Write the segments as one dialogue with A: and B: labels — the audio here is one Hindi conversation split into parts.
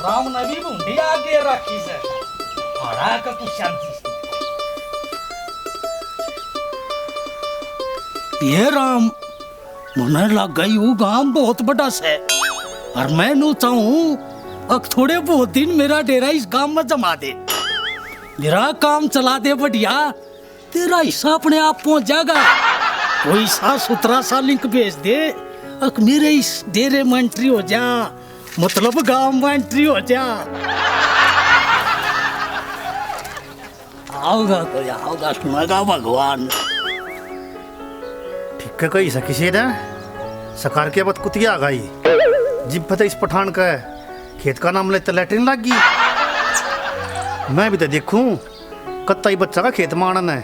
A: राम नबी बूंदी आगे रखी से हरा का कुछ शांति ये राम मुने लग गई वो गांव बहुत बड़ा से और मैं नू चाहूं अब थोड़े बहुत दिन मेरा डेरा इस गांव में जमा दे मेरा काम चला दे बढ़िया तेरा हिस्सा अपने आप पहुंच जाएगा कोई साफ सुथरा सा लिंक भेज दे अब मेरे इस डेरे में एंट्री हो जा मतलब गांव में एंट्री हो जा आओगा सुनेगा भगवान
B: ठीक है कही सकी से ना सकार के बाद कुतिया आ गई जिब पता इस पठान का खेत का नाम लेते लैट्रिन लग गई मैं भी तो देखूं कत्ता ही बच्चा का खेत मारना है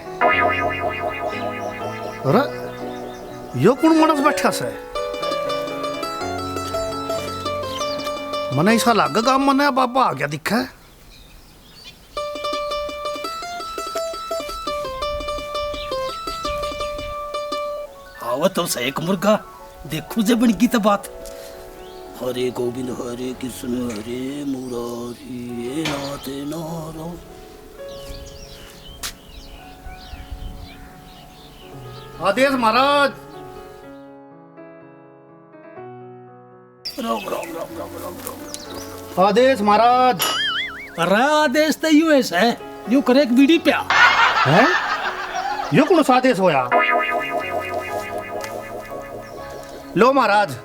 B: अरे यो कौन मानस बैठा से मने ऐसा लग गांव मने बाबा आ गया दिखा
A: आओ तो सही एक मुर्गा देखो जे बन की तो बात हरे गोविंद हरे कृष्ण हरे मुरारी राधे नारायण
B: आदेश महाराज
A: राम राम राम राम राम राम
B: आदेश महाराज
A: अरे आदेश तो यूएस है यू करे एक बीड़ी प्या
B: हैं यो कौन सा आदेश होया लो महाराज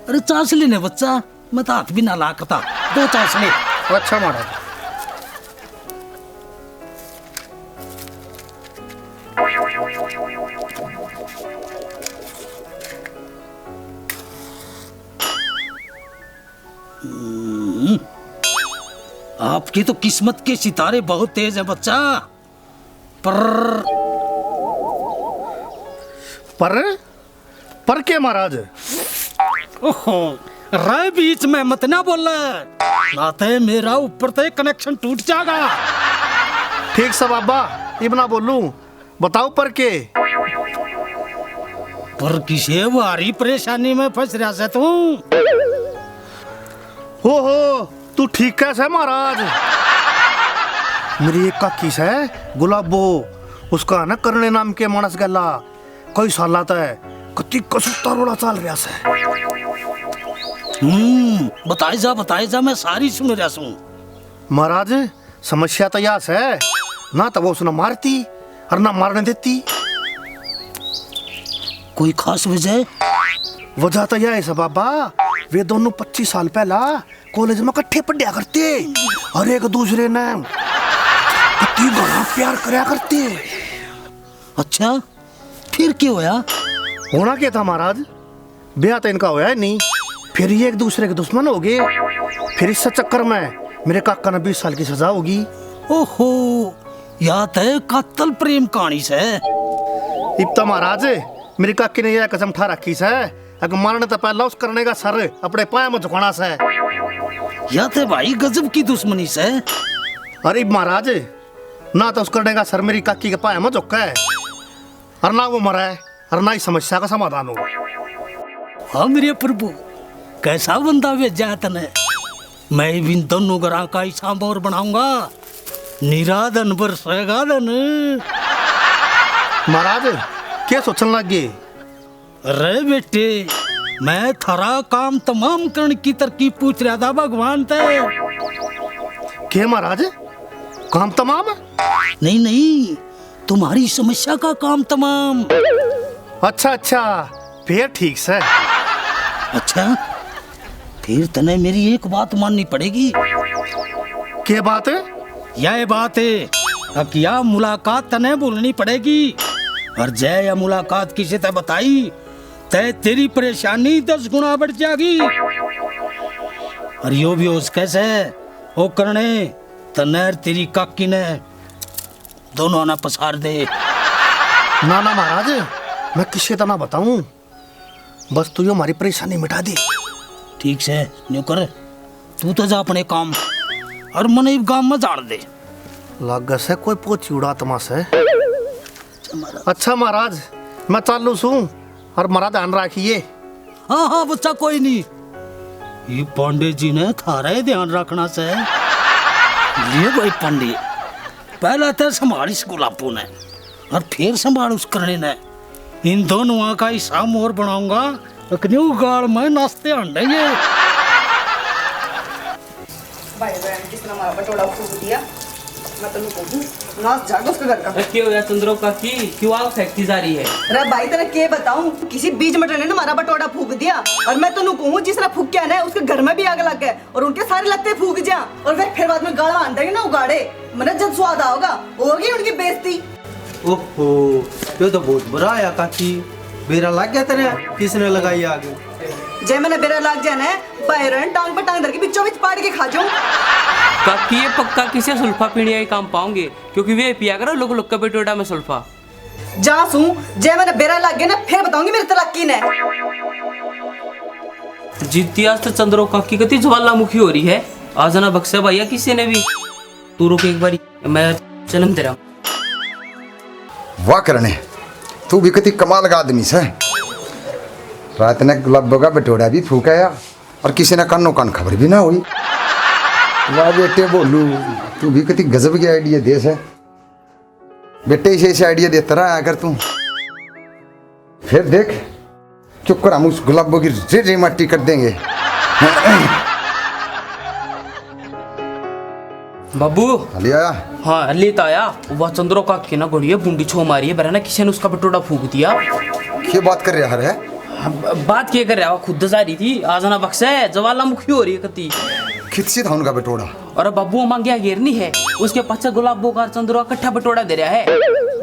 A: अरे चांस लेने बच्चा मैं तो हाथ भी ना लाकता दो चांस ले
B: अच्छा महाराज
A: आपकी तो किस्मत के सितारे बहुत तेज हैं बच्चा पर
B: पर क्या महाराज
A: ओहो राय बीच में मत ना बोल नाते मेरा ऊपर से कनेक्शन टूट जाएगा
B: ठीक सब बाबा इबना बोलूं बताओ पर के
A: पर किसे भारी परेशानी में फंस रहा है तू
B: हो तू ठीक कैसे महाराज मेरी एक काकी से गुलाबो उसका न करने नाम के मानस गला कई साल आता है कति कसुत्ता रोड़ा चाल रहा से
A: बताए जा मैं सारी सुन रहा हूँ
B: महाराज समस्या तो यास है ना तो वो उसने मारती और ना मारने देती
A: कोई खास वजह
B: तो यह है सब बाबा वे दोनों 25 साल पहला कॉलेज में इकट्ठे पढ़ा करते और एक दूसरे ने कति बड़ा प्यार करया करते
A: अच्छा फिर क्या होया
B: होना क्या था महाराज ब्याह तो इनका होया नहीं फिर ये एक दूसरे के दुश्मन हो गए फिर इस चक्कर में मेरे काका ने 20 साल की सजा होगी
A: ओहो या तो कातल प्रेम कहानी से
B: इब्ता महाराज मेरी काकी ने यह कसम ठा रखी से अगर मारने तो पहला उस करने का सर अपने पाया में झुकाना से
A: या तो भाई गजब की दुश्मनी से
B: अरे महाराज ना तो उस करने का सर मेरी काकी के पाया में झुका है और ना वो मरा है और ना इस समस्या का समाधान हो
A: हाँ मेरे प्रभु कैसा बंदा भेजा तने मैं भी दोनों ग्रह का ही सांबर बनाऊंगा निराधन बरसेगा धन
B: महाराज क्या सोचने लग गए
A: अरे बेटे मैं थारा काम तमाम करने की तरकीब पूछ रहा था भगवान ते
B: क्या महाराज काम तमाम
A: नहीं तुम्हारी समस्या का काम तमाम
B: अच्छा फिर ठीक से
A: अच्छा फिर तने मेरी एक बात माननी पड़ेगी
B: क्या बात है
A: यह बात है अब क्या मुलाकात तने बोलनी पड़ेगी और जय या मुलाकात किसी ते बताई तय तेरी परेशानी 10 गुना बढ़ जाएगी और यो भी उस कैसे वो करने तनेर तेरी काकी ने दोनों ना पसार दे
B: ना महाराज मैं किसी तरह बताऊं बस तू हमारी परेशानी मिटा दे
A: ठीक से न्यू कर तू तो जा अपने काम और मन गांव में जान दे
B: लग से कोई पोची उड़ा तमाशा है अच्छा महाराज मैं चालू सू और मारा ध्यान रखिए
A: हाँ बच्चा कोई नहीं ये पंडित जी ने थारा ही ध्यान रखना से। ये भाई पंडित, पहला तो संभाल इस गुलाबों ने और फिर संभाल उस करने ने। इन दोनों का हिस्सा मोर बनाऊंगा, न्यू गाड़ में नाश्ते अंडे ये।
C: भाई बहन किसने हमारा बटोड़ा फूक दिया। मैं तो कहूँ नाच जागो उसके घर का।
D: क्यों यार चंद्रो का की क्यों आग फेंकती जा रही है?
C: अरे भाई तेरा के बताऊं, किसी बीज मटर ने हमारा बटोड़ा फूक दिया और मैं तो कहूँ जिसने फूकिया ना उसके घर में भी आग लग गए और उनके सारे लत्ते फूक जा और फिर बाद में गाड़ा आंटेंगे ना उगाड़े। मैंने जब स्वाद आओगा होगी उनकी बेइज्जती।
E: ओहो, ये तो बहुत बुरा आया काकी। बेरा लग गया तेरे, किसने लगाई आग?
C: जय मैंने बेरा लाग जाना है, बाहर टांग पर टांग धर के बीचों बीच पाड़ के खा जाऊं।
D: काकी ये पक्का किसी सुल्फा पीने का काम पाओगे, क्योंकि वे पिया करो लोग लोग का बेटोड़ा में सुल्फा।
C: जा सू जय मैंने बेरा लाग गया ना फिर बताऊंगी मेरे तलाकी ने।
D: जीती आज तो चंद्रो काकी कति ज्वालामुखी हो रही है। आज ना बक्से भैया किसी ने भी। तू रुक एक बारी, मैं जन्म तेरा।
F: वाह करने, तू भी कति कमाल का आदमी से। रात ने गुलाबों का बटोड़ा भी फूकाया और किसी ने कानो कान खबर भी ना हुई। वाह बेटे बोलू, तू भी कति गजब की आइडिया दे से। बेटे इसे आइडिया देता रहा अगर तू। फिर देख चुप कर, हम उस गुलाबों की रे मट्टी कर देंगे।
D: बाबू
F: ले आया?
D: हाँ लेता आया। वह चंद्रो काकी ना गोड़िए बूंदी छो मारी है, बरा किसी ने उसका बटोड़ा फूक दिया।
F: क्या बात कर रहा है?
D: बात क्या कर रहा है, खुद जा रही थी। आज ना बक्से ज्वालामुखी हो रही है कति।
F: खित था उनका बटोड़ा।
D: और बब्बू मांगिया घेरनी है, उसके पीछे गुलाबो का चंद्रो इकट्ठा बटोड़ा दे रहा है।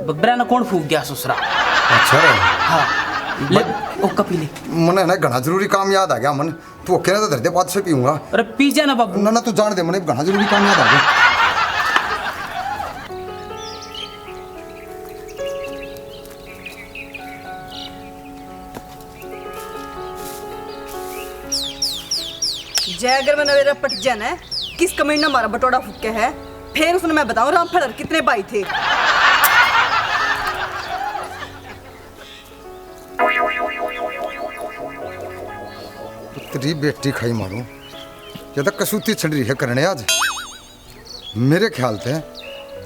D: बब्बरा ने कौन फूक गया ससुरा।
F: अच्छा
D: हाँ ले ओ कपिले।
F: मने ना घना जरूरी काम याद आ गया मन। तू अकेले तो धरते बाद से पीऊंगा।
D: अरे पी जा ना बाबू।
F: ना तू जान दे, मने घना जरूरी काम याद आ गया।
C: जय अगर मैंने मेरा पट जाना है किस कमेंट ने हमारा बटोड़ा फूके है, फिर उसने मैं बताऊं राम फड़र कितने भाई थे।
F: तेरी बेटी खाई मारू, ये तो कसूती छड़ रही है करने आज। मेरे ख्याल से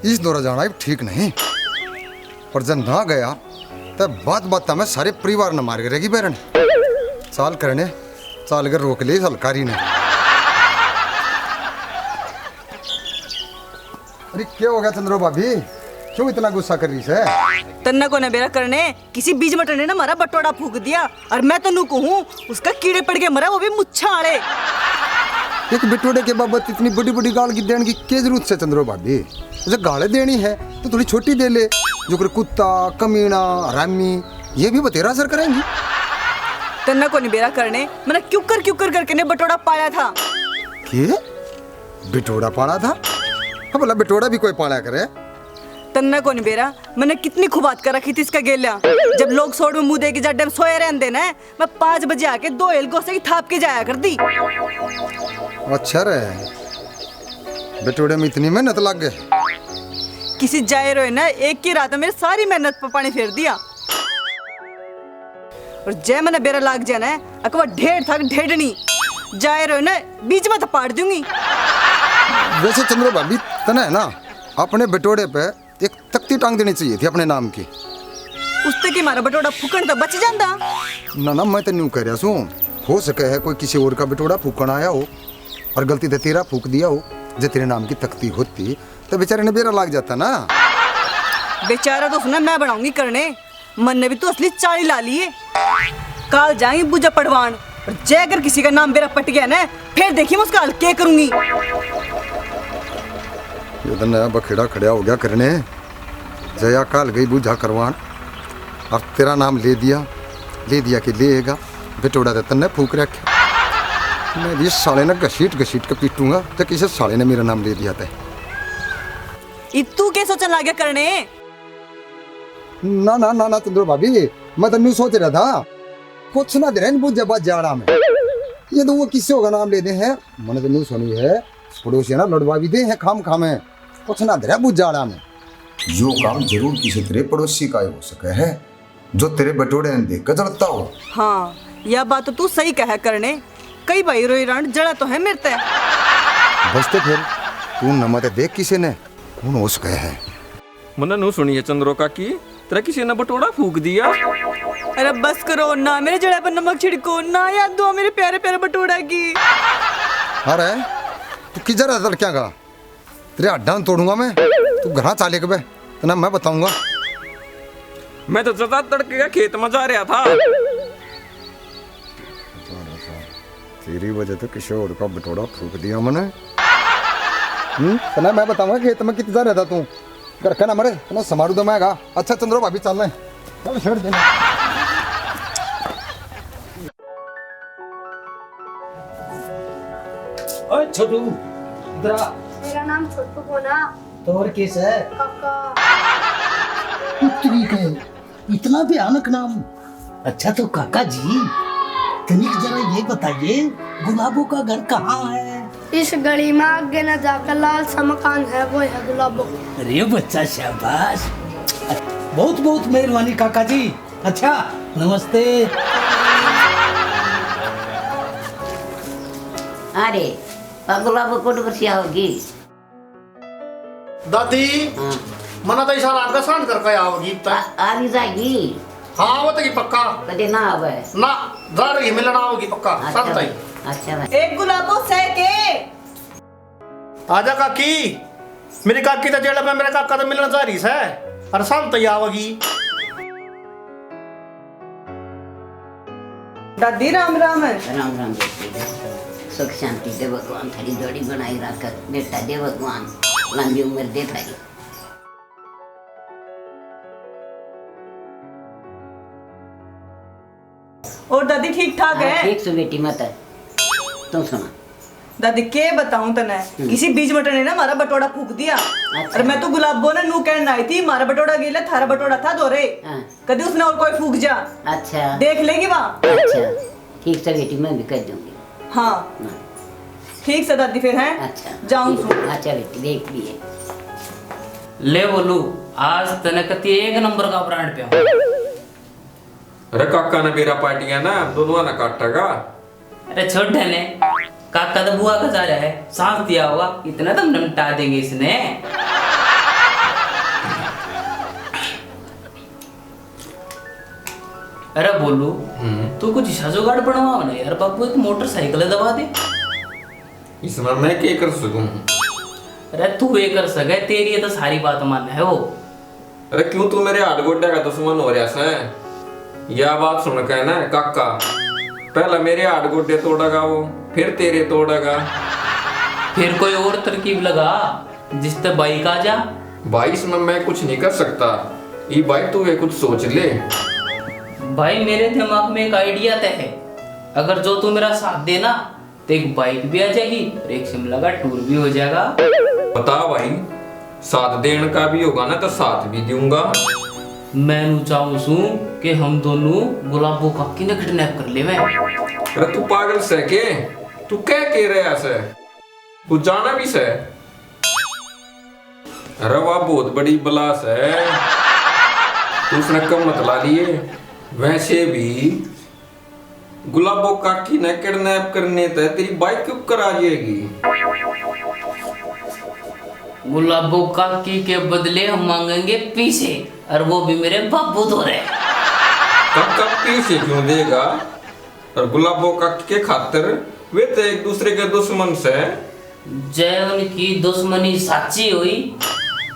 F: इस दौरा जाना ठीक नहीं, पर जब ना गया तब बात में सारे परिवार न मार गिरेगी बैरन। चाल करने चाल कर रोक ली हलकारी ने। अरे क्या हो गया चंद्रो भाभी, क्यों इतना गुस्सा कर रही है?
C: तन्ना को बेरा करने किसी बीज मटर ने ना हमारा बटोड़ा फूक दिया और मैं तो कहूँ उसका कीड़े पड़ के मरा, वो भी मुच्छा आड़े।
F: एक बिटोड़े के बाबत इतनी बड़ी बड़ी गाल की देने की क्या जरूरत है चंद्रो भाभी? जब गाले देनी है तो थोड़ी छोटी दे ले, जो कर कुत्ता कमीना हरामी ये भी बतेरा असर करेंगी।
C: तन्ना को बेरा करने मैंने क्यों कर करके ने बटोड़ा पाया था।
F: क्या बिटोड़ा पाला था? हाँ भला बिटोड़ा भी कोई पाला करे?
C: तन्ना को बेरा मैंने कितनी खुबात कर रखी थी इसका गेलिया। जब लोग सोड में मुंह दे के जड्डे में सोए रहते ना, मैं 5 बजे आके 2 एलगोसे की थाप के जाया कर दी।
F: अच्छा रे, बिटोड़े में इतनी मेहनत लग गए।
C: किसी जाए रोए ना एक की रात में मेरी सारी मेहनत पर पानी फेर दिया। और जय मैंने बेरा लाग जाना है अकबर ढेर था ढेडनी जाए रोए ना बीच में तो पाड़ दूंगी।
F: वैसे चंद्रो भाभी तना है ना, अपने बिटोड़े पे एक तख्ती टांग देनी चाहिए थी अपने नाम की।
C: उससे कि हमारा बटोड़ा फूकन तो बच जाता।
F: ना मैं तो न्यू कह रहा हूँ, हो सके है कोई किसी और का बिटोड़ा फूकन आया हो और गलती से तेरा फूक दिया हो। जो तेरे नाम की तख्ती होती तो बेचारे ने बेरा लाग जाता ना।
C: बेचारा तो सुना मैं बनाऊंगी करने, मन ने भी तो असली चाली ला लिए। काल जाएंगे बुझा पड़वान और जय अगर किसी का नाम बेरा पट गया ना फिर देखिए मैं उसका हल क्या करूंगी।
F: ये तो नया बखेड़ा खड़ा हो गया करने। जया काल गई बुझा करवान और तेरा नाम ले दिया कि लेगा बिटोड़ा तो तन्ने फूक रखे। मैं भी साले ने घसीट के पीटूंगा तो किसी साले ने मेरा नाम ले दिया था।
C: तू क्या सोचने लग गया करने?
F: ना चंद्रो भाभी, मैं तो न्यू सोच रहा था कुछ ना दे रहे बुझ बात जाड़ा में। ये तो वो किसी का नाम ले दे हैं, मैंने तो न्यू सुनी है पड़ोसी ना लड़वा भी दे हैं खाम है कुछ ना दे रहा बुझ जाड़ा में। यो काम जरूर किसी तेरे पड़ोसी का हो सके है जो तेरे बटोड़े ने देख कर जलता हो।
C: हाँ यह बात तो तू सही कह करने, कई भाई रोई रान जड़ा तो है मेरे ते।
F: बसते फिर तू नमते देख किसी ने उन होश गए है।
G: मना नु सुनिए चंद्रो काकी, तेरा किसी ने बटोड़ा फूक दिया।
C: अरे बस करो ना, मेरे जड़ा पर नमक छिड़को ना, याद दो मेरे प्यारे प्यारे बटोड़ा की।
F: अरे तू किधर है लड़कियां का? तेरे हड्डां तोड़ूंगा मैं। तू घर चाले के बे तना मैं बताऊंगा।
G: मैं तो जता तड़के का खेत में जा रहा था।
F: तेरी वजह तो किशोर का बटोड़ा फूक दिया मैंने। तना मैं बताऊंगा खेत में कितना रहता तू। घर का ना मरे तना समारू दो मैं गा। अच्छा चंद्रो भाभी चल रहे चल छोड़ देना।
A: ओए छोटू इधर आ।
H: मेरा नाम छोटू कोना।
A: तो और किस है?
H: काका।
A: पुत्री का इतना भयानक नाम। अच्छा तो काका जी तनिक जरा ये बताइए गुलाबों का घर कहाँ है?
H: इस गली में आगे न जाकर लाल सा मकान है, वो है गुलाबो।
A: अरे बच्चा शाबाश, बहुत बहुत मेहरबानी काका जी। अच्छा नमस्ते।
I: अरे गुलाब कोट बसिया होगी।
B: दादी
I: हाँ
B: मना तो इशारा आपका शांत करके आओगी
I: आ भी जाएगी।
B: हाँ वो तो की पक्का
I: कदे ना आवे
B: ना जा रही मिलना होगी पक्का शांत आई।
I: अच्छा भाई
C: एक गुलाबो सह के
B: आजा काकी, मेरी काकी तो जेल में मेरे काका तो मिलना जा रही है। अरे शांत ही आओगी।
C: दादी राम राम है।
I: राम राम बेटी, सुख शांति दे भगवान, थारी जोड़ी बनाई रख बेटा दे भगवान, लंबी उम्र दे थारी।
C: और दादी ठीक ठाक है?
I: ठीक सो बेटी मत तुम सुना।
C: दादी के बताऊं तने, किसी बीज मटर ने ना हमारा बटोड़ा फूक दिया। और मैं तो गुलाबो ने नू कहना आई थी हमारा बटोड़ा गेला, थारा बटोड़ा था दोरे।
I: हाँ।
C: कभी उसने और कोई फूक जा।
I: अच्छा
C: देख लेगी वहाँ।
I: अच्छा ठीक से बेटी मैं भी कर दूंगी।
C: हाँ
I: हाँ।
C: ठीक से दादी फिर हैं।
I: अच्छा
C: जाऊं
I: ठीक। अच्छा बेटी देख लिए।
D: ले बोलू आज तने कती एक नंबर का ब्रांड पे।
G: अरे काका ने मेरा पार्टियां ना दोनों ना काटेगा।
D: अरे छोड़ ने काका तो बुआ का जा रहा है, सांस दिया होगा, इतना तो निपटा देंगे इसने। अरे बोलू तू कुछ हिस्सा जुगाड़ बनवाओ ना यार, बाबू एक मोटरसाइकिल दबा दे।
G: इसमें मैं क्या कर सकूं?
D: अरे तू ये कर सके, तेरी ये तो सारी बात मान है वो।
G: अरे क्यों तू मेरे हाथ गोड्डे का दुश्मन हो रहा है? यह बात सुन के ना काका, पहला मेरे हाथ गोड्डे तोड़ेगा वो, फिर तेरे तोड़ेगा।
D: फिर कोई और तरकीब लगा जिससे बाइक आ जा।
G: भाई इसमें मैं कुछ नहीं कर सकता। ये भाई तू ये कुछ सोच ले।
D: भाई मेरे दिमाग में एक आइडिया तय है, अगर जो तू मेरा साथ देना तो एक बाइक भी आ जाएगी और एक शिमला का टूर भी हो जाएगा।
G: बता भाई, साथ देने का भी होगा ना तो साथ भी दूंगा।
D: मैं चाहूँ सू कि हम दोनों गुलाबो काकी ने किडनैप कर ले। मैं
G: अरे तू पागल से के? तू क्या कह रहा है? तू जाना भी से? अरे वाह बहुत बड़ी बलास है, तू उसने कम मत ला लिए। वैसे भी गुलाबो काकी ने किडनैप करने तय तेरी बाइक क्यों करा जाएगी?
D: गुलाबो काकी के बदले हम मांगेंगे पीछे, और वो भी मेरे बाबू तो रहे।
G: काका पीछे क्यों देगा? और गुलाबो काकी के खातिर वे तो एक दूसरे के दुश्मन से।
D: जय उनकी दुश्मनी सच्ची हुई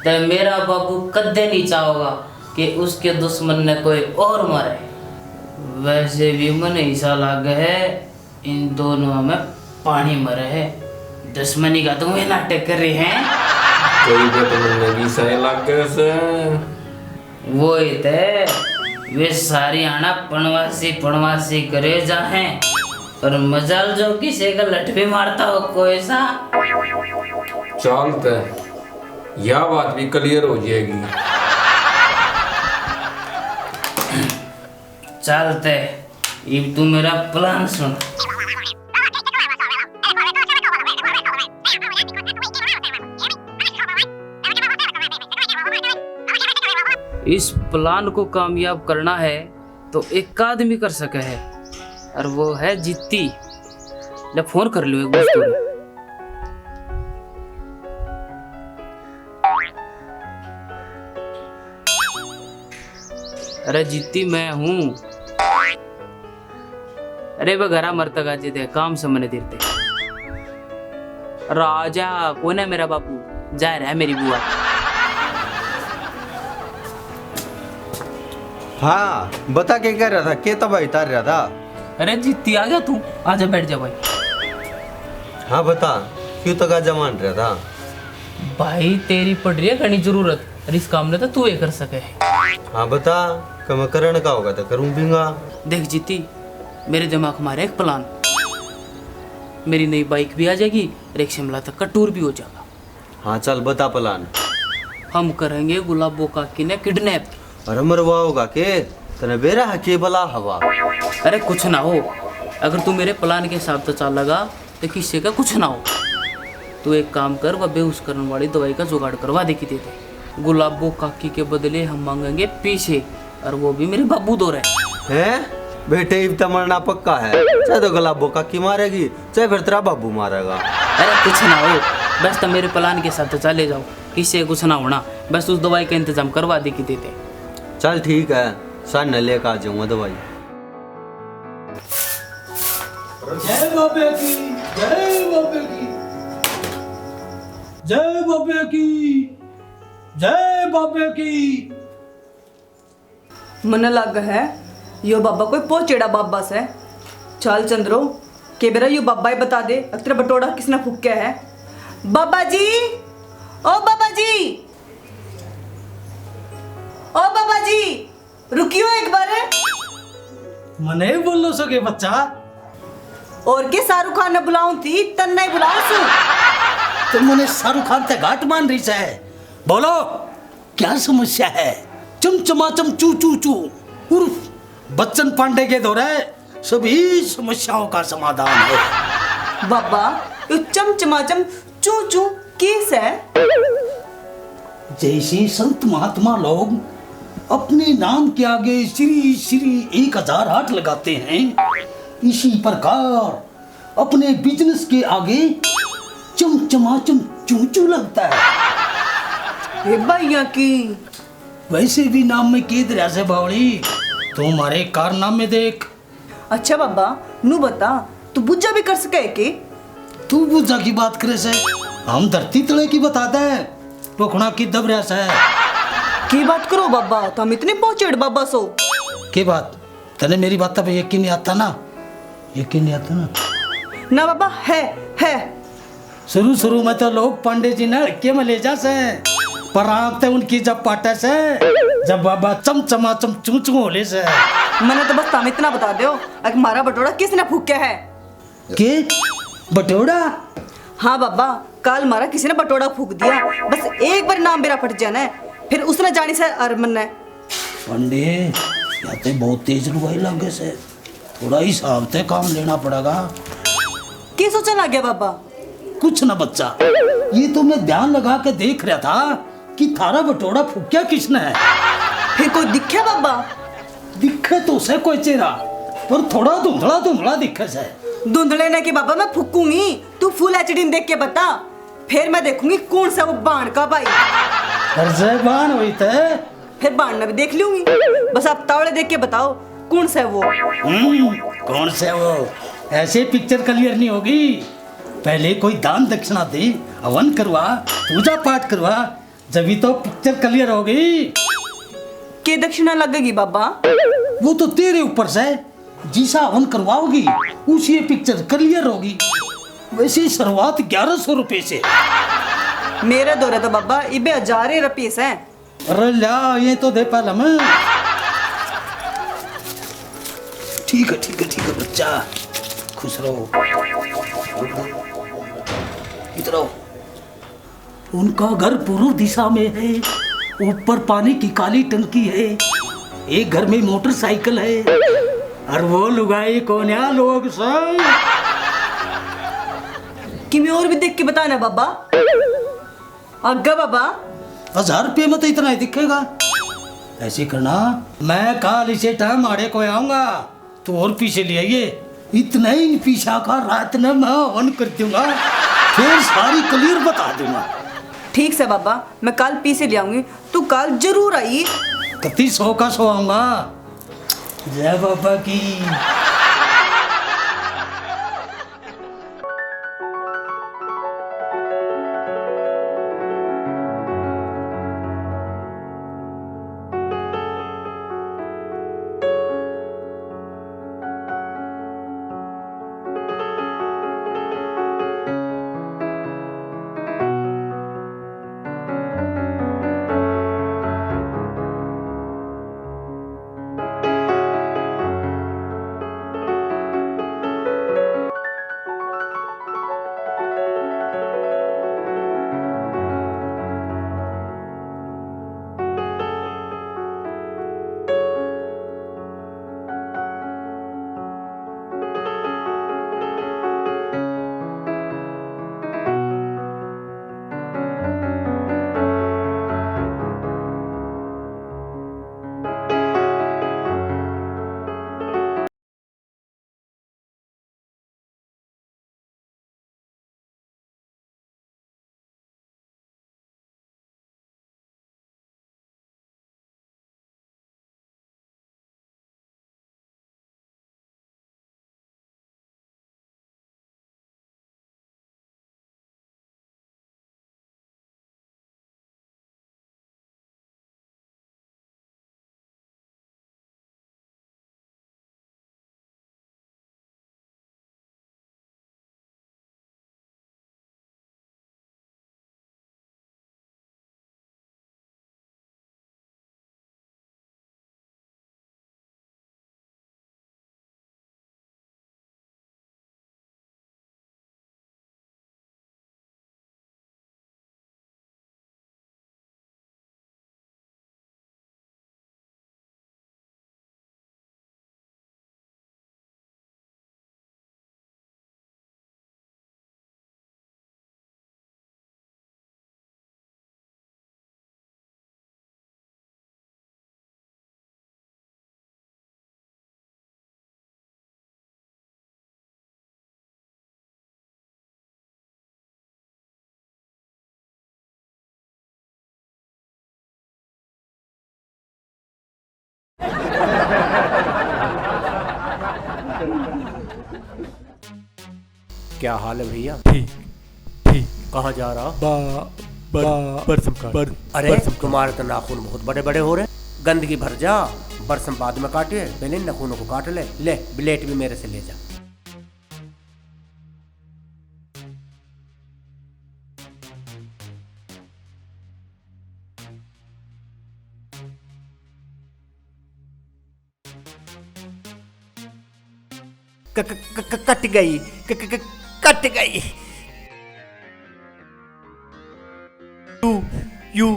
D: तो मेरा बाबू कदे नहीं चाहोगा कि उसके दुश्मन ने कोई और मारे। वैसे भी मन ऐसा लगे है इन दोनों में पानी मरे है, दुश्मनी का तुम नाटक कर रहे हैं।
G: कोई भी भी सही लगे से
D: वो थे वे सारी आना पणवासी करे जाए, और मजाल जो किसी का लठ भी मारता हो कोई सा।
G: चलते यह बात भी क्लियर हो जाएगी।
D: चलते अब तू मेरा प्लान सुन। इस प्लान को कामयाब करना है तो एक आदमी कर सके है, और वो है जित्ती। ले फोन कर लो एक बार तो। अरे जीती मैं हूँ। अरे वो घरा मरता गाजे थे काम से मने देते। राजा कौन है मेरा बापू? जा रहा है मेरी बुआ।
E: हाँ बता क्या कर रहा था, क्या तबाही उतार रहा था?
D: अरे जीती आ गया तू, आजा बैठ जा भाई।
E: हाँ बता, क्यों तो गाजा मान रहा था?
D: भाई तेरी पड़ रही है घनी जरूरत, और इस काम में तो तू ये कर सके।
E: हाँ बता, कम करण का होगा तो करूँ बींगा।
D: देख जीती, मेरे दिमाग में आ रहा है एक प्लान। मेरी नई बाइक भी आ जाएगी और एक शिमला तक का टूर भी हो जाएगा।
E: हाँ चल बता प्लान।
D: हम करेंगे गुलाबो काकी ने किडनैप।
E: अरे मरवा होगा के तने बेरा है के बला हवा।
D: अरे कुछ ना हो, अगर तू मेरे प्लान के हिसाब से चाल लगा तो किसी का कुछ ना हो। तू एक काम कर, वह बेहोश करने वाली दवाई का जुगाड़ करवा दे की दे दे। गुलाबो काकी के बदले हम मांगेंगे पीछे, और वो भी मेरे बाबू दो रहे
E: हैं। बेटे इब तो मरना पक्का है, चाहे तो गुलाबो काकी मारेगी चाहे फिर तेरा बाबू मारेगा।
D: अरे कुछ ना हो, बस तुम मेरे प्लान के साथ चले जाओ, किसी कुछ ना होना। बस उस दवाई का इंतजाम करवा दे की देते।
E: चल ठीक है, सामने लेकर आ जाऊंगा दवाई।
A: जय बाबे की, जय बाबे की, जय बाबे की, जय बाबे की।
C: मन लग है यो बाबा कोई पोचेड़ा बाबा से। चल चंद्रो के बेरा यो बाबा ही बता दे तेरा बटोड़ा किसने फूक्या है। बाबा जी, ओ बाबा जी, ओ बाबा जी, रुकियो एक बार।
A: मने बोलो सके बच्चा।
C: और के शाहरुख खान ने बुलाऊं थी तन नहीं बुलाऊं सु।
A: तुम मने शाहरुख खान ते घाट मान रही है। बोलो क्या समस्या है? चमचमाचम चू चू चू उर्फ बच्चन पांडे के दौरे सभी समस्याओं का समाधान है।
C: बाबा यो चमचमाचम चू चू किस है?
A: जैसे संत महात्मा लोग अपने नाम के आगे श्री श्री 1008 लगाते हैं, इसी प्रकार अपने बिजनेस के आगे चमचमाचम चू चू लगता है।
C: हे भैया की
A: वैसे भी नाम में की दरिया से बावली, तुम्हारे कारनामे देख।
C: अच्छा बाबा नू बता, तू बुज्जा भी कर सके के?
A: तू बुज्जा की बात करे से, हम धरती तले की बताते हैं, टोकना की दब रहा से।
C: की बात करो बाबा, तो हम इतने पहुंचे बाबा सो।
A: की बात तने मेरी बात पे यकीन नहीं आता ना? यकीन नहीं आता ना?
C: ना बाबा है।
A: शुरू शुरू में तो लोग पांडे जी ने हल्के में ले जा से, पर आप तो उनकी जब पाटे से, जब बाबा चमचमाचम चूचू होले से।
C: मैंने तो बस तुम इतना बता दो, अगर हमारा बटोड़ा किसने फूक्या है?
A: के बटोड़ा?
C: हाँ बाबा, कल हमारा किसी ने बटोड़ा फूक दिया। बस एक बार नाम मेरा फट जाना है, फिर उसने जानी से अरमन ने।
A: पंडे या तो बहुत तेज लुगाई लगे से, थोड़ा हिसाब से काम लेना पड़ेगा।
C: की सोचा लग गया बाबा?
A: कुछ ना बच्चा, ये तो मैं ध्यान लगा के देख रहा था कि थारा बटोड़ा फूक्या किसने है।
C: फिर कोई दिखे बाबा?
A: दिखे तो से कोई चेहरा, पर थोड़ा धुंधला धुंधला दिखे से।
C: धुंधले ने की बाबा मैं फूकूंगी, तू फुल एचडी में देख के बता, फिर मैं देखूंगी कौन सा वो बाण का भाई।
A: बाण हुई थे,
C: फिर बाण में भी देख लूंगी। बस आप तावड़े देख के बताओ कौन सा है वो।
A: कौन से वो? ऐसे पिक्चर क्लियर नहीं होगी। पहले कोई दान दक्षिणा दे, हवन करवा, पूजा पाठ करवा, जब तो पिक्चर क्लियर होगी।
C: के दक्षिणा लगेगी बाबा?
A: वो तो तेरे ऊपर से, जिसा हवन करवाओगी उसी पिक्चर क्लियर होगी। वैसे शुरुआत 1100 रुपए से।
C: मेरे दौरे तो बाबा इबे 1000 रुपये से।
A: अरे ला, ये तो दे पहले मैं। ठीक है बच्चा, खुश रहो। इधर आओ। उनका घर पूर्व दिशा में है, ऊपर पानी की काली टंकी है, एक घर में मोटरसाइकिल है, और वो लुगाई कौन है लोग सब?
C: कि मैं और भी देख के बताना बाबा। आगे बाबा
A: 1000 रुपये में तो इतना ही दिखेगा। ऐसे करना, मैं कल इसे टाइम आड़े को आऊंगा, तो और पीछे ले आइए, इतना ही पीछा का रात में मैं ऑन कर दूंगा, फिर सारी क्लियर बता दूंगा।
C: ठीक से बाबा, मैं कल पी से ले आऊंगी, तू कल जरूर आई।
A: कति सौ का सो आऊंगा। जय बाबा की।
J: क्या हाल है भैया? ठीक ठीक। कहाँ जा रहा? अरे तुम्हारे तो नाखून बहुत बड़े बड़े हो रहे, गंदगी भर जा। बरसम बाद में काटे, पहले इन नाखूनों को काट ले। ले ब्लेड भी मेरे से ले जा। कट गई, कट गई। यू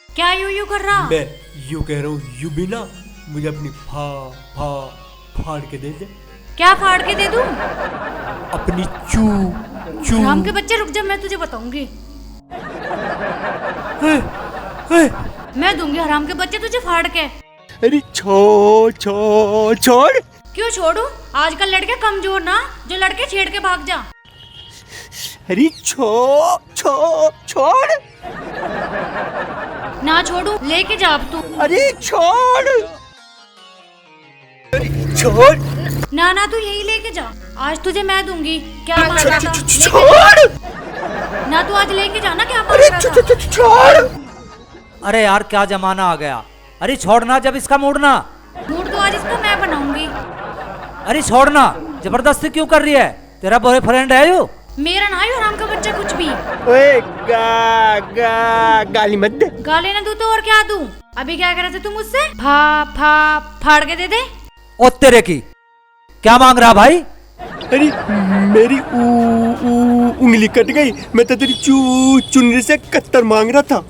K: क्या यू कर रहा?
J: मैं यू कह रहा हूँ, यू भी ना मुझे अपनी फाड़ के दे दे।
K: क्या फाड़ के दे दूं?
J: अपनी चू।
K: राम के बच्चे रुक जा, मैं तुझे बताऊंगी। मैं दूंगी हराम के बच्चे तुझे फाड़ के।
J: अरे छोड़।
K: क्यों छोड़ू? आजकल लड़के कमजोर ना, जो लड़के छेड़ के भाग जा।
J: अरे छोड़।
K: ना छोड़ू, लेके जा अब तू।
J: अरे छोड़।
K: ना तू यही लेके जा, आज तुझे मैं दूंगी। क्या मांग रहा था?
J: छोड़
K: ना तू आज लेके जा ना, क्या मांग रहा था?
J: छोड़।
L: अरे यार क्या जमाना आ गया। अरे छोड़ना, जब इसका मूडना।
K: मूड तो आज इसका मैं बनाऊंगी।
L: अरे छोड़ना, जबरदस्ती क्यों कर रही है? तेरा बॉयफ्रेंड है यो?
K: मेरा ना है हराम का बच्चा कुछ भी।
J: ओए गाली मत दे।
K: गाली ना दूं तो और क्या दूं? अभी क्या कर रहे थे तुम मुझसे? फाड़ के दे दे।
L: ओ तेरे की, क्या मांग रहा भाई?
J: अरे मेरी उंगली कट गई, मैं तो तेरी चुनरी से कत्तर मांग रहा था।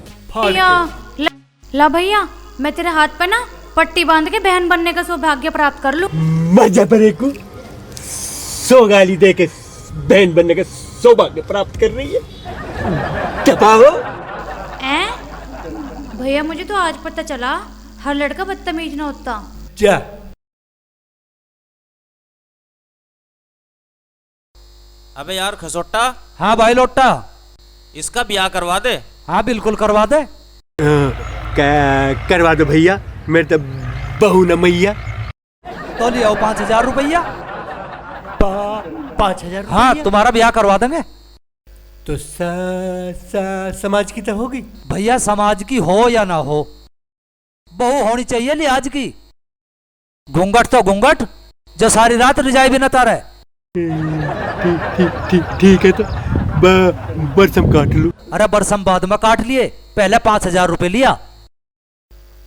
K: ला भैया, मैं तेरे हाथ पे ना पट्टी बांध के बहन बनने का सौभाग्य प्राप्त कर लूं।
J: मजा परे को सो गाली दे के बहन बनने का सौभाग्य प्राप्त कर रही है। दबाओ।
K: भैया मुझे तो आज पता चला, हर लड़का बदतमीज ना होता।
J: क्या?
M: अबे यार खसोट्टा।
L: हाँ भाई लोट्टा।
M: इसका ब्याह करवा दे।
L: हाँ बिल्कुल करवा दे।
J: करवा दो भैया, मेरे तो बहू न मैया।
L: तो ले आओ 5,000 रुपया।
J: 5,000?
L: हाँ तुम्हारा ब्याह करवा देंगे।
J: तो समाज की तो होगी
L: भैया, समाज की हो या ना हो, बहू होनी चाहिए लिहाज की। घूंघट तो घूंघट, जो सारी रात रिजाई भी न तारे।
J: ठीक है, तो बरसम काट लूं।
L: अरे बरसम बाद में काट लिए, पहले 5,000 रुपये लिया।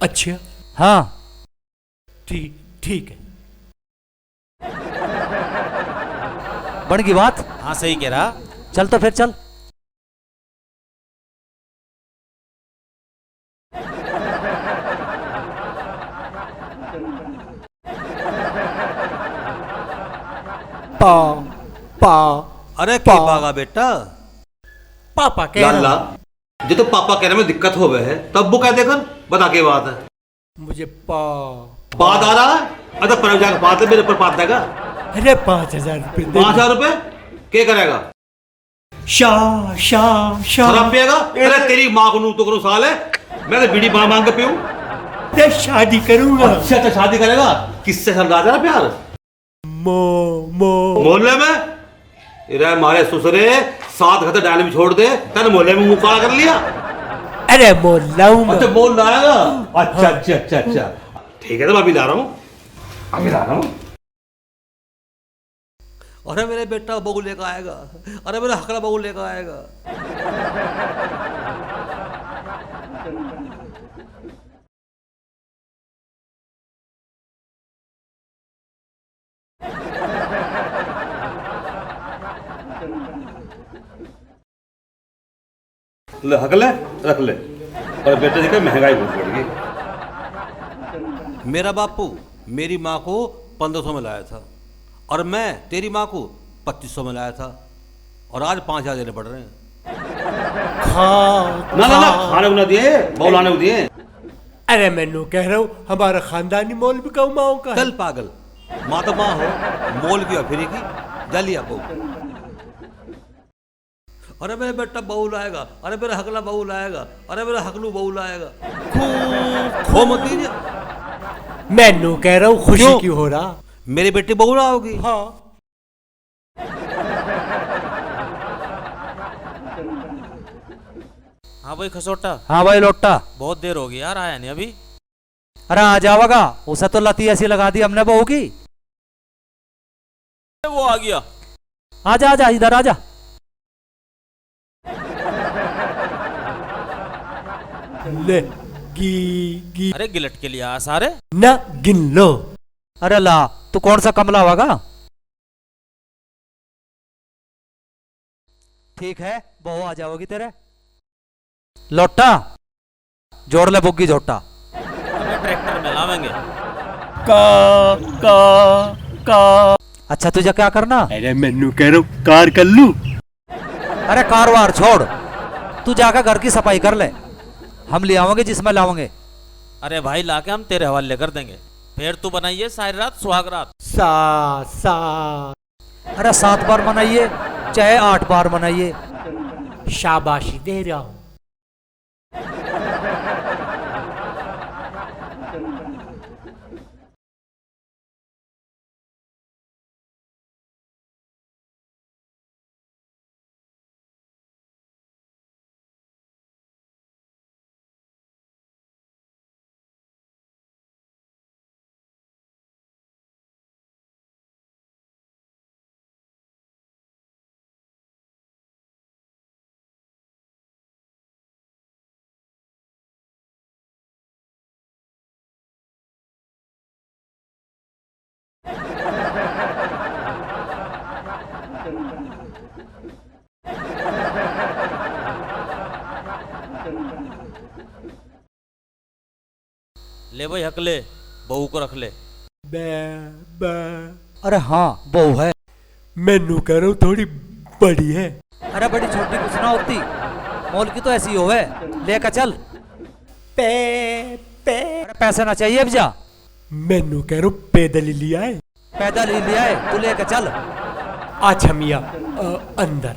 J: अच्छा
L: हाँ
J: ठीक है।
L: बन गई बात।
M: हाँ सही कह रहा।
L: चल तो फिर चल।
E: अरे क्या बागा बेटा,
J: पापा कह
E: लाला जो तो पापा कहने में दिक्कत हो गए है, तब वो कह देकर बता के बात है।
J: मुझे
E: बात आ रहा है। अरे पर जाकर बात है, मेरे ऊपर बात देगा।
J: अरे 5,000 रुपये।
E: 5,000 रुपये क्या करेगा? शराब पिएगा? अरे तेरी माँ को नू तो करो साल है, मैं तो बीड़ी मांग के पीऊं।
J: शादी करूंगा।
E: अच्छा शादी करेगा? किससे चल रहा प्यार? मोहल्ले में? इरे मारे ससुरे 7 घर डाल में छोड़ दे, तेने मोहल्ले में मुंह काला कर लिया।
J: अरे बोल लाऊंगा।
E: अच्छा बोल लाएगा। अच्छा ठीक है, तो मैं अभी ला रहा हूँ। अरे मेरे बेटा बहू लेकर आएगा, अरे मेरा हकला बहू लेकर आएगा। ले हकले रख ले। और बेटे देखा महंगाई बहुत बढ़ गई। मेरा बापू मेरी माँ को 1,500 में लाया था, और मैं तेरी माँ को 2,500 में लाया था, और आज 5,000 देने पड़ रहे हैं। ना खाने को ना दिए, बौलाने को दिए।
J: अरे मैनू कह रहा हूँ, हमारा खानदानी मोल भी कहूँ माओ का।
E: चल पागल, माँ तो माँ हो, मोल की फिरी की जलिया बहू। अरे मेरे बेटा बहू लाएगा, अरे मेरा हकला बहू लाएगा, अरे मेरा हकलू बहू लाएगा। खो मत दीजिए।
J: मैनू कह रहा हूँ, खुशी क्यों हो रहा?
E: मेरी बेटी बहू लाओगी?
J: हाँ।
M: हाँ भाई खसोटा।
L: हाँ भाई लोट्टा।
M: बहुत देर हो गई यार, आया नहीं अभी।
L: अरे आ जाओगा, उसे तो लती ऐसी लगा दी हमने बहू की।
M: वो आ गया।
L: आजा आजा इधर आजा।
J: ले गी।
M: अरे गिलट के लिए आ सारे
J: ना गिन लो।
L: अरे ला, तू कौन सा कमला होगा? ठीक है, बहू आ जाओगी तेरे। लोट्टा जोड़ ले बुग्गी झोटा।
M: हमें ट्रैक्टर में लावेंगे।
J: का।
L: अच्छा तुझे क्या करना?
J: अरे मैनू कह रहा हूँ, कार कर लूं।
L: अरे कार वार छोड़, तू जाकर घर की सफाई कर ले, हम ले आवेंगे जिसमें लावेंगे।
M: अरे भाई लाके हम तेरे हवाले कर देंगे, फिर तू बनाइए सारी रात सुहाग रात।
L: अरे 7 बार मनाइए चाहे 8 बार मनाइए,
J: शाबाशी दे रहा हूं।
M: ले भाई हकले, बहू को रख ले।
L: अरे हाँ बहू है।
J: मैनू कह रहा हूँ थोड़ी बड़ी है।
L: अरे बड़ी छोटी कुछ ना होती, मोल की तो ऐसी हो है। लेकर चल। अरे पैसे ना चाहिए अब जा।
J: मैनू कह रहा हूँ पैदल ही लिया है।
L: पैदल ही लिया है, तू लेकर चल।
J: अच्छा मियाँ अंदर।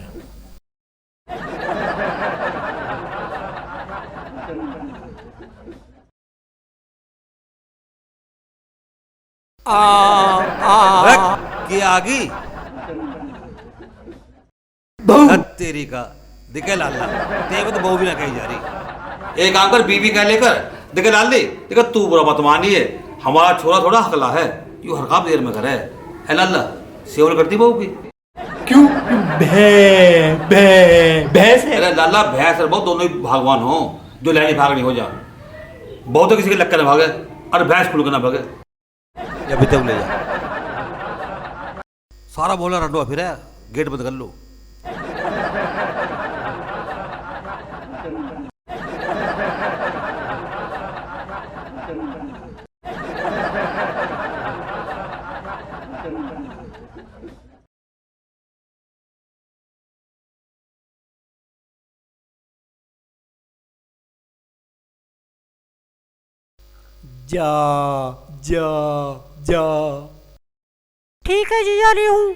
E: के आगी तेरी का दिखे लाला तेरे तो बहू भी ना कही जा रही। एक काम कर बीबी कह लेकर दिखे लाल दी देखा तू बुरा मत मानिए हमारा छोरा थोड़ा हकला है यू हर काम देर में करे है लाला सेवल करती बहू की
J: क्यों? भैंस है।
E: अरे लाला भैंस और बहू दोनों ही भगवान हो जो लैनी भागनी हो जा बहुत तो किसी के लक्कर न भागे और भैंस खुल कर ना भागे या भी तब ले जा सारा बोला रडवा फिर है गेट बंद कर लो।
J: जा जा जा ठीक है जी जा रही हूँ।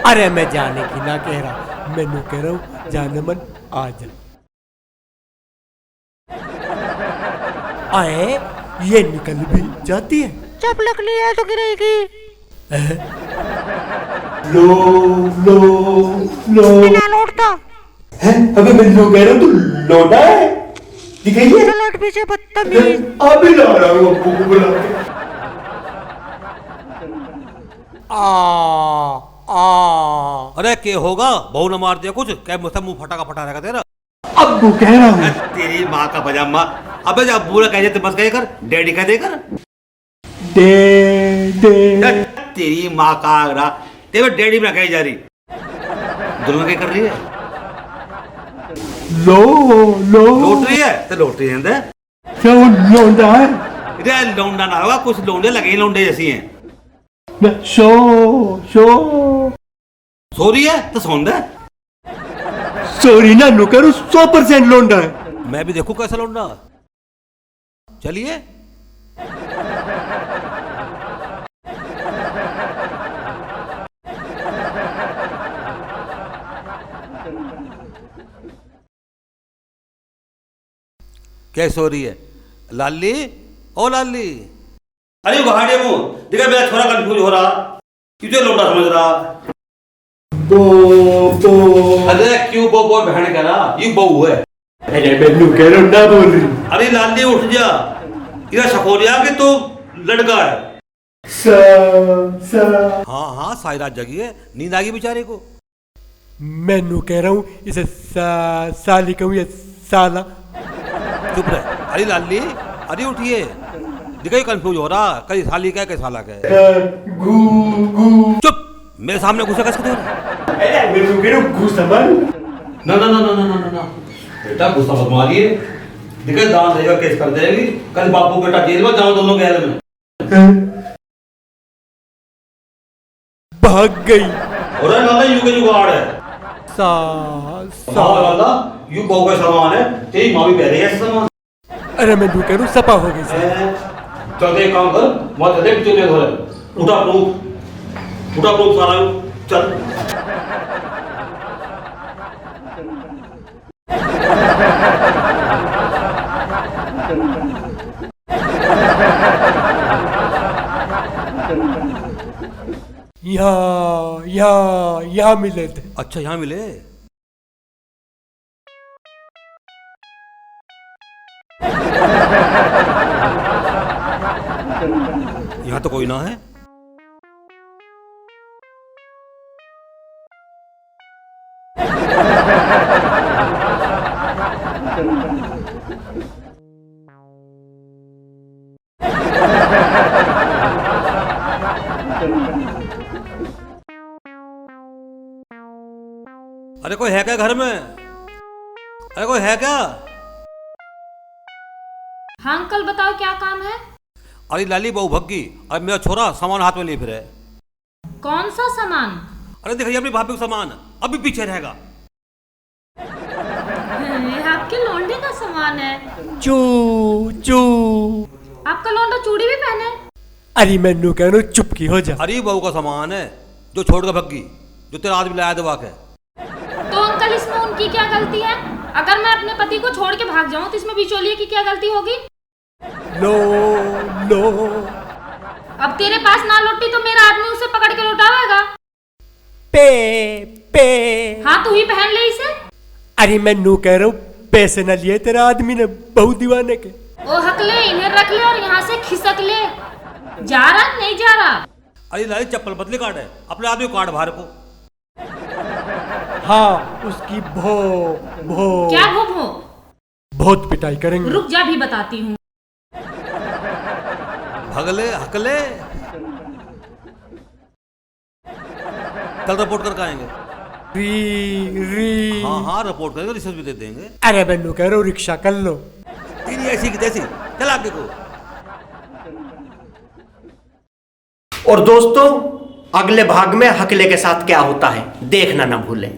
J: अरे मैं जाने की ना कह रहा, मैंने कह रहा हूँ जाने मन आ जा। आए ये निकल भी जाती है जब लग लिया तो गिरेगी। लो लो लो बिना लौटता है। अबे मैं जो कह रहा हूँ तू लौटा है दिखाइए लौट पीछे बदतमीज। अभी ला रहा हूँ अब्बू को बुला के।
E: अरे के होगा बहू न मार दिया कुछ क्या मुंह फटा का फटा रहेगा तेरा।
J: अब्बू कह रहा हूँ
E: तेरी माँ का पजामा। अबे जब अब्बू ने कह मत कह कर डैडी कह दे कर
J: दे दे
E: तेरी माँ का आगरा तेरे डैडी में कही जा रही दुल्हन क्या कर रही है।
J: लो लो
E: लौट रही है तो लौट रही है
J: क्या वो लौंडा है?
E: इधर लौंडा ना होगा कुछ लौंडे लगे ही लौंडे जैसी हैं।
J: शो शो
E: सो रही है तो सौंदा
J: सॉरी ना नो करो 100% लौंडा है।
E: मैं भी देखूं कैसा लौंडा। चलिए कैसे हो रही है लाली ओ लाली। अरे बहाड़े मुंह देखा मेरा छोरा कंफ्यूज हो रहा तुझे लौंडा समझ रहा।
J: बो बो
E: अरे क्यों बो बो बहन कह रहा ये बहू है।
J: अरे मैं कह रहा हूँ ना बोल रही।
E: अरे लाली उठ जा इधर सकोरिया कि तू लड़का है। हाँ हाँ सारी रात जगी है नींद आ गई बेचारे को।
J: मैं कह रहा हूँ इसे साली कहूँ या साला।
E: चुप रहे। अरे लाली अरे उठिए दिखाई कंफ्यूज हो रहा कई साली का कई साला का। चुप मेरे सामने गुस्सा कैसे कर रहा। ना ना ना ना ना ना ना बेटा गुस्सा मत मारिए दिखाई दान रहेगा केस कर देगी कल बापू बेटा जेल में जाओ दोनों गैल में।
J: भाग गई।
E: और लाला यू के जुगाड़ है लाला यू बहु का सामान है तेरी माँ भी पह रही है सामान।
J: अरे मैं कह रहा हूँ सपा हो गई।
E: चल एक काम कर मत देख चले धोरे उठा प्रूफ सारा चल।
J: यहाँ मिले थे।
E: अच्छा यहाँ मिले। यहाँ तो कोई ना है। अरे कोई है क्या घर में? अरे कोई है क्या?
K: हाँ अंकल बताओ क्या काम है?
E: अरे लाली बहू भग्गी अब मेरा छोरा सामान हाथ में ले फिर है।
K: कौन सा सामान?
E: अरे देखिए अपनी भाभी का सामान अभी पीछे रहेगा।
K: आपके लौंडे का सामान है।
J: चू चू
K: आपका लौंडा चूड़ी भी पहने।
J: अरे मैं कह रहा हूँ चुपकी हो जा।
E: अरे बहू का सामान है जो छोड़ कर भग्गी जो तेरा आदमी लाया दबा के।
K: उनकी क्या गलती है? अगर मैं अपने पति को छोड़ के भाग जाऊं तो इसमें बिचौलिए की क्या गलती होगी?
J: लो लो
K: अब तेरे पास ना लौटी तो मेरा आदमी उसे पकड़ के लौटावेगा।
J: पे पे
K: हाँ तू ही पहन ले इसे।
J: अरे मैं नू कह रहा हूँ पैसे न लिए तेरा आदमी ने, बहुत दीवाने के।
K: ओ हक ले, इन्हें रख ले और यहाँ से खिसक ले। जा रहा नहीं जा रहा?
E: अरे लाली चप्पल बदली काट है, अपने आदमी को काट बाहर को।
J: हाँ उसकी भो भो
K: क्या भो भो?
J: बहुत पिटाई करेंगे।
K: रुक जा भी बताती हूँ।
E: भगले हकले कल रिपोर्ट करके आएंगे।
J: री
E: हाँ हाँ रिपोर्ट करेंगे, रिश्वत भी दे देंगे।
J: अरे मैं नू कह रहा हूँ रिक्शा कर लो।
E: तेरी ऐसी की तैसी, चल आगे को।
N: और दोस्तों अगले भाग में हकले के साथ क्या होता है देखना ना भूलें।